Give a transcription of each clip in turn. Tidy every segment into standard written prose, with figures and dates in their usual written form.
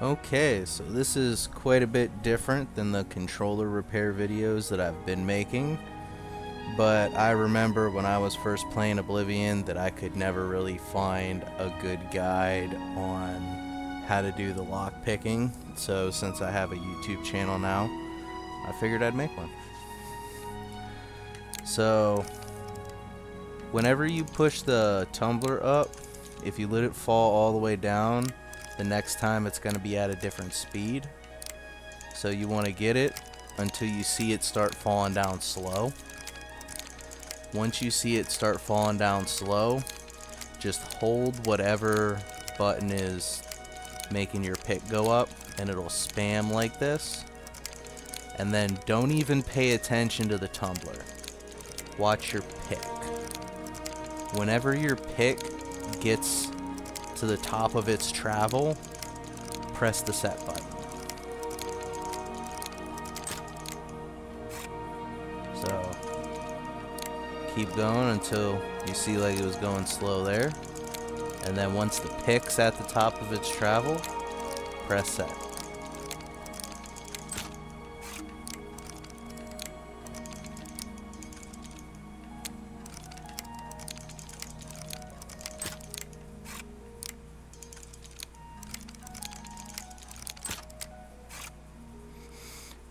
Okay, so this is quite a bit different than the controller repair videos that I've been making, but I remember when I was first playing Oblivion that I could never really find a good guide on how to do the lock picking. So since I have a YouTube channel now, I figured I'd make one. So whenever you push the tumbler up, if you let it fall all the way down, the next time it's going to be at a different speed. So you want to get it until you see it start falling down slow. Once you see it start falling down slow, just hold whatever button is making your pick go up and it'll spam like this. And then don't even pay attention to the tumbler. Watch your pick. Whenever your pick gets to the top of its travel, press the set button. So keep going until you see like it was going slow there, and then once the pick's at the top of its travel, press set.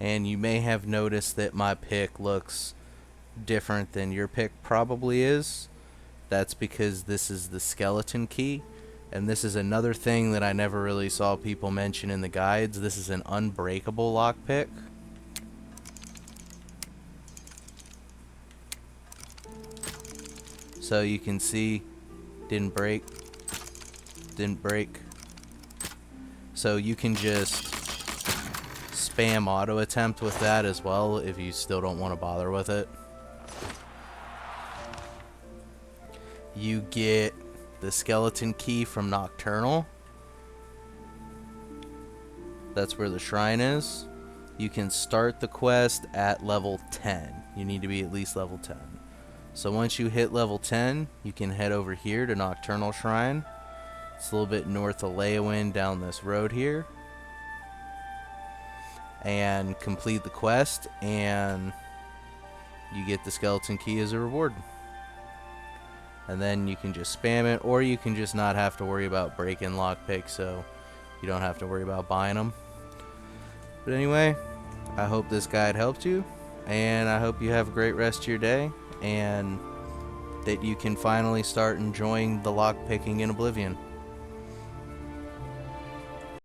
And you may have noticed that my pick looks different than your pick probably is. That's because this is the skeleton key. And this is another thing that I never really saw people mention in the guides. This is an unbreakable lockpick. So you can see, didn't break. So you can just spam auto attempt with that as well if you still don't want to bother with it. You get the skeleton key from Nocturnal. That's where the shrine is. You can start the quest at level 10. You need to be at least level 10. So once you hit level 10, you can head over here to Nocturnal Shrine. It's a little bit north of Leyawind down this road here. And complete the quest, and you get the skeleton key as a reward. And then you can just spam it, or you can just not have to worry about breaking lockpicks, so you don't have to worry about buying them. But anyway, I hope this guide helped you, and I hope you have a great rest of your day, and that you can finally start enjoying the lockpicking in Oblivion.